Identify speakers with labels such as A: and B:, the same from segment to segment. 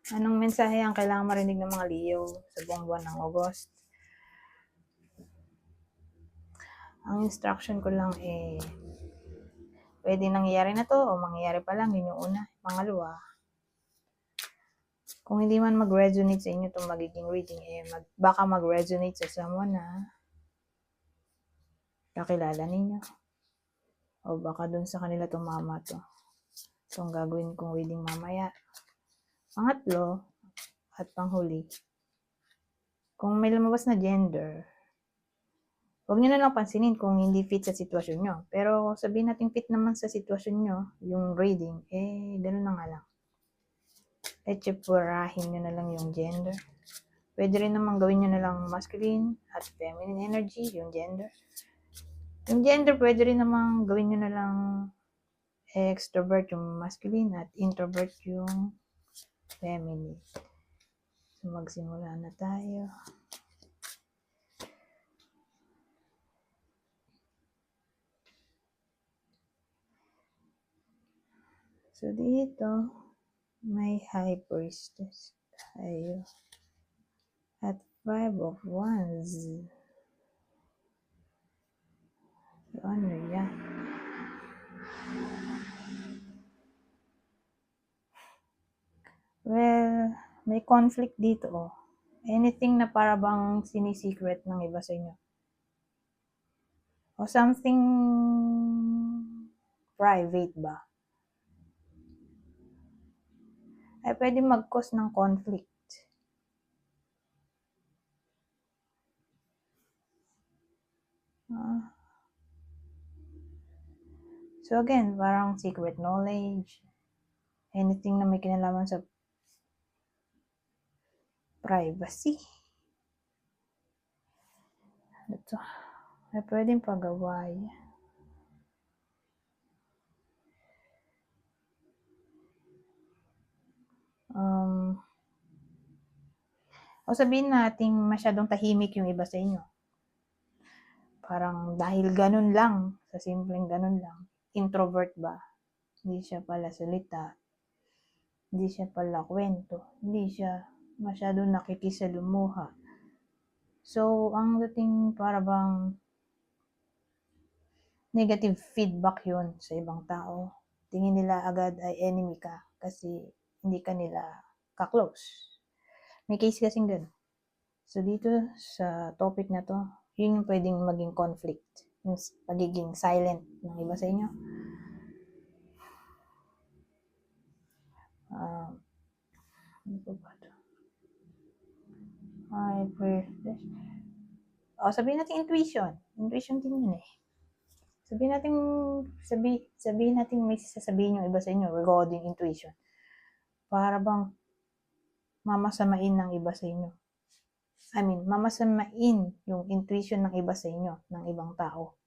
A: Anong mensahe ang kailangan marinig ng mga Leo sa buong buwan ng August? Ang instruction ko lang pwede nangyayari na to o mangyayari pa lang, yun yung una. Pangalawa, kung hindi man mag-resonate sa inyo itong magiging reading, baka mag-resonate sa someone na kakilala ninyo. O baka dun sa kanila tumama to. Itong gagawin kong reading mamaya. Pangatlo, at panghuli, kung may lumabas na gender, huwag nyo na lang pansinin kung hindi fit sa sitwasyon nyo. Pero sabihin natin fit naman sa sitwasyon nyo, yung reading, ganun na nga lang. Tsipurahin nyo na lang yung gender. Pwede rin naman gawin nyo na lang masculine at feminine energy, yung gender. Yung gender, pwede rin naman gawin nyo na lang extrovert yung masculine at introvert yung feminine. So, magsimula na tayo. So, dito, may High Priestess tayo. At 5 of Wands. So, ano yan? Well, may conflict dito, oh. Anything na para bang sinisecret ng iba sa inyo. O something private ba? Ay pwede mag-cause ng conflict. So again, parang secret knowledge, anything na may kinalaman sa privacy. Ito, ay pwedeng pagaway. O sabihin natin masyadong tahimik yung iba sa inyo. Parang dahil ganun lang, sa simpleng ganun lang, introvert ba? Hindi siya pala salita, hindi siya pala kwento, hindi siya masyadong nakikisalumuha. So, ang dating para bang negative feedback yun sa ibang tao. Tingin nila agad ay enemy ka kasi hindi ka nila ka-close. May case kasing gano'n. So, dito sa topic na to, yun yung pwedeng maging conflict. Yung pagiging silent ng iba sa inyo. Ano ba ito? Ay, privilege. O, sabihin natin intuition. Intuition din yun eh. Sabihin natin may sasabihin yung iba sa inyo regarding intuition. Para bang mamasamain ng iba sa inyo. Mamasamain yung intuition ng iba sa inyo, ng ibang tao.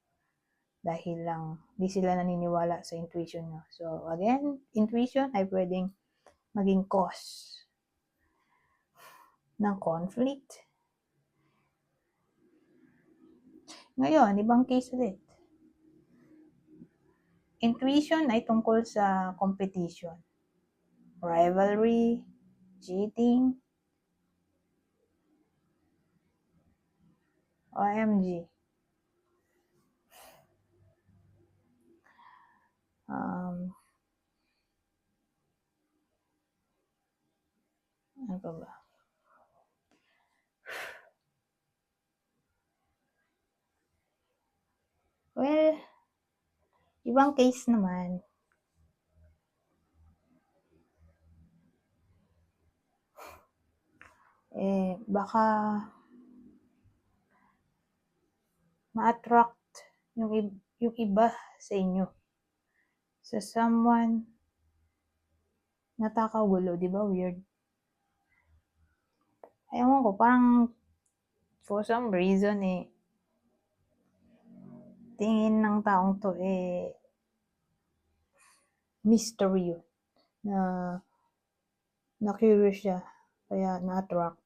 A: Dahil lang, di sila naniniwala sa intuition nyo. So, again, intuition ay pwedeng maging cause ng conflict. Ngayon, ibang case ulit. Intuition ay tungkol sa competition, rivalry, cheating, OMG. Ano pa ba? Well, ibang case naman. Baka ma-attract yung iba sa inyo sa someone natakaw gulo, di ba? Weird. Ewan ko, parang for some reason tingin ng taong to mystery yun. Na curious siya, kaya na-attract.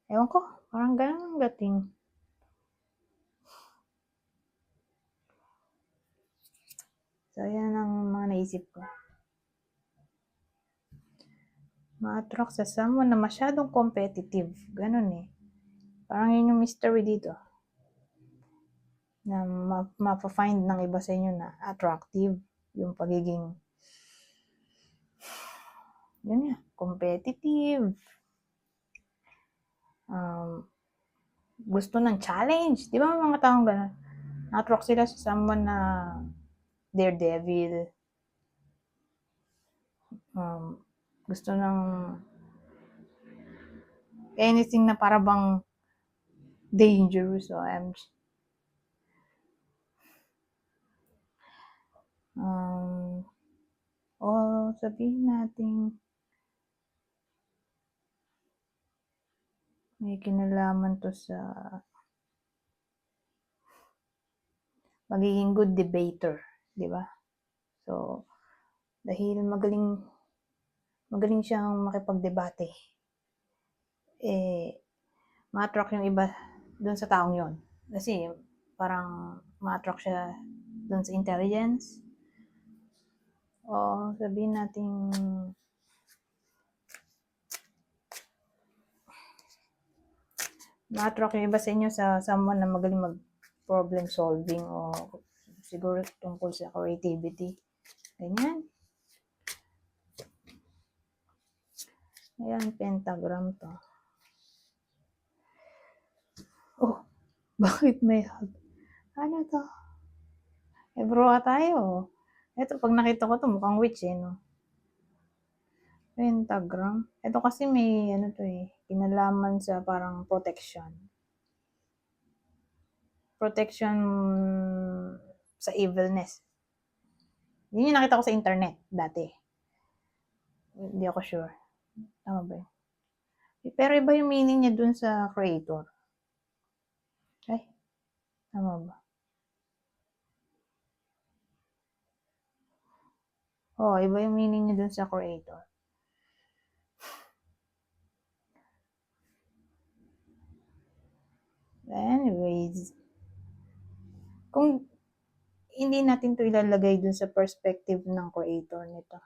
A: Ewan ko, parang ganun ang dating. So, yan ang mga naisip ko. ma-attract sa someone na masyadong competitive. Ganun eh. Parang yun yung mystery dito. Na mapa-find ng iba sa inyo na attractive. Yung pagiging, yun nga, competitive. Gusto ng challenge. Di ba may mga taong ganun? Na-attract sila sa someone na daredevil. Gusto ng anything na para bang dangerous. So, sabihin natin may kinalaman to sa magiging good debater, di ba? So, dahil magaling siyang makipagdebate, ma-attract yung iba dun sa taong yon. Kasi, parang ma-attract siya dun sa intelligence. O, sabihin natin ma-attract yung iba sa inyo sa someone na magaling mag-problem solving o siguro tungkol sa creativity. Ganyan. Ayan, pentagram to. Oh, bakit may hug? Ano to? Bro tayo. Ito, pag nakita ko to, mukhang witch no? Pentagram. Ito kasi may, kinalaman sa parang protection. Protection sa evilness. Yun yung nakita ko sa internet dati. Hindi ako sure. Tama ba yun? Pero iba yung meaning niya dun sa creator. Ay, tama ba? Iba yung meaning niya dun sa creator. Anyways, kung hindi natin to ilalagay dun sa perspective ng creator nito.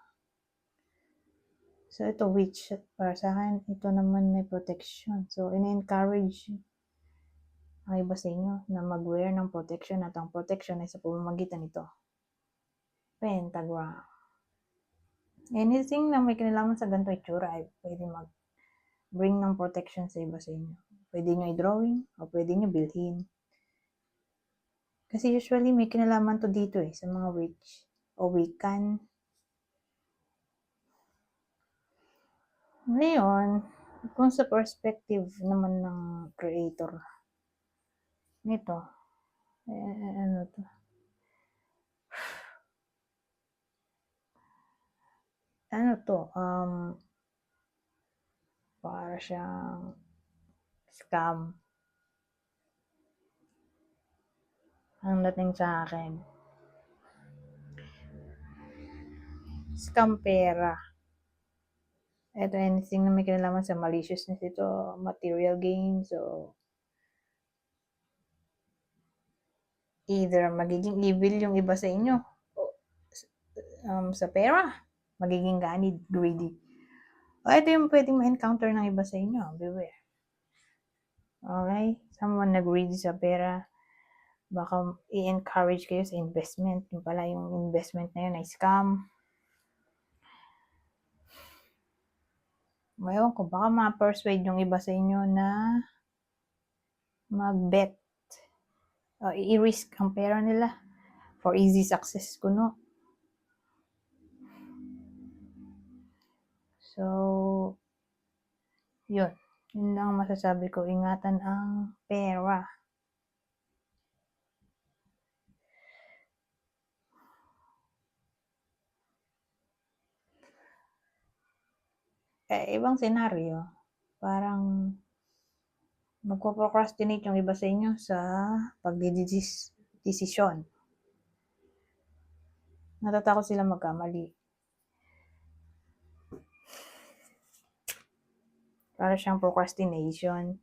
A: So, ito witch. Para sa akin, ito naman may protection. So, in-encourage ang iba sa inyo na mag-wear ng protection at ang protection ay sa pamamagitan nito. Pentagram. Anything na may kinalaman sa ganito itsura ay pwede mag-bring ng protection sa iba sa inyo. Pwede nyo i-drawing o pwede nyo bilhin. Kasi usually may kinalaman to dito sa mga witch o Wiccan. Ngayon, kung sa perspective naman ng creator nito, ano to? Ano to? Para siyang scam. Ang dating sa akin. Scam pera. Ito, anything na may kinalaman sa maliciousness ito, material gain. So, either magiging evil yung iba sa inyo sa pera, magiging ganid, greedy. O, ito yung pwedeng ma-encounter ng iba sa inyo. Beware. Okay? Someone na greedy sa pera, baka i-encourage kayo sa investment. Yung pala yung investment na yun ay scam. Ngayon ko, baka ma-persuade yung iba sa inyo na mag-bet. O, i-risk ang pera nila for easy success kuno. So, yun. Yun lang masasabi ko. Ingatan ang pera. Ibang senaryo, parang magpo-procrastinate yung iba sa inyo sa pagdidesisyon. Natatakot sila magkamali. Para siyang procrastination.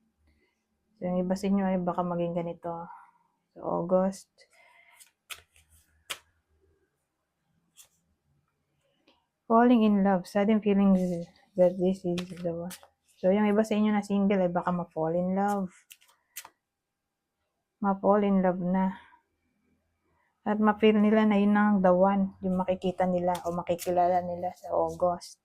A: So, yung iba sa inyo ay baka maging ganito. So, August. Falling in love. Sudden feelings that this is the one. So, yung iba sa inyo na single, ay baka ma-fall in love. Ma-fall in love na. At ma-feel nila na yun ang the one. Yung makikita nila o makikilala nila sa August.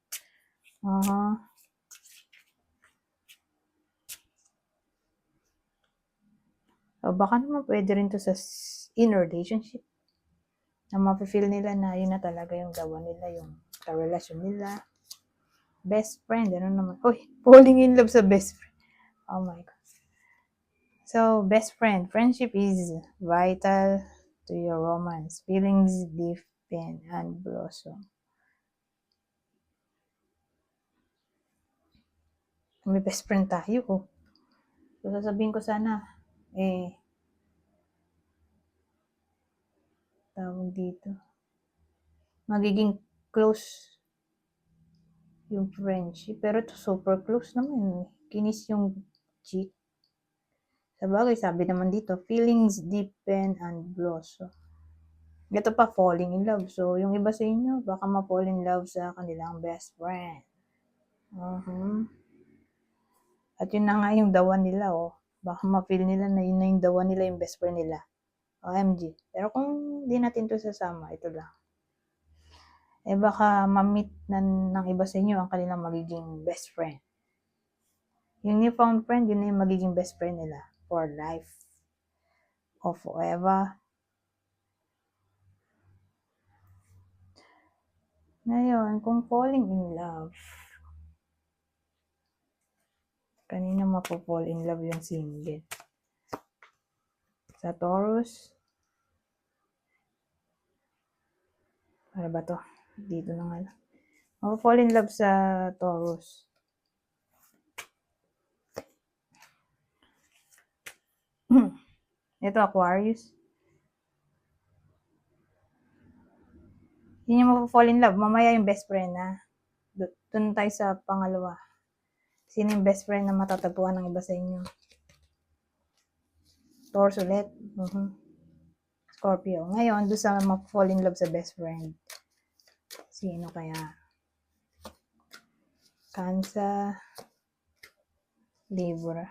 A: O baka naman pwede rin to sa in relationship. Na ma-feel nila na yun na talaga yung the one nila, yung karelasyon nila. Best friend, ano naman. Uy, falling in love sa best friend. Oh my God. So, best friend. Friendship is vital to your romance. Feelings deepen and blossom. May best friend tayo. Oh. So, sasabihin ko sana, tawag dito, magiging close yung friendship. Pero ito, super close naman. Kinis yung cheek. Sabagay, sabi naman dito, feelings deepen and blossom. Ito pa, falling in love. So, yung iba sa inyo, baka ma-fall in love sa kanilang best friend. At yun na nga yung the one nila, oh. Baka ma-feel nila na yun na yung the one nila, yung best friend nila. OMG. Pero kung di natin to sasama, ito lang. Baka ma-meet ng iba sa inyo ang kanilang magiging best friend. Yung newfound friend, yun na yung magiging best friend nila for life or forever. Ngayon, kung falling in love, kanina mapo-fall in love yung single. Sa Taurus, ano ba to? Dito na nga lang. Mapo-fall in love sa Taurus. Ito, Aquarius. Yun yung mapo-fall in love. Mamaya yung best friend, ha? Doon tayo sa pangalawa. Sino yung best friend na matatagpuan ng iba sa inyo? Taurus ulit. Scorpio. Ngayon, doon sa mag-fall in love sa best friend. Sino kaya? Cancer. Libra.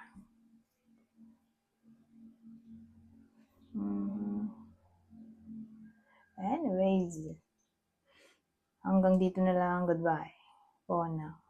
A: Anyways. Hanggang dito na lang. Goodbye. For now.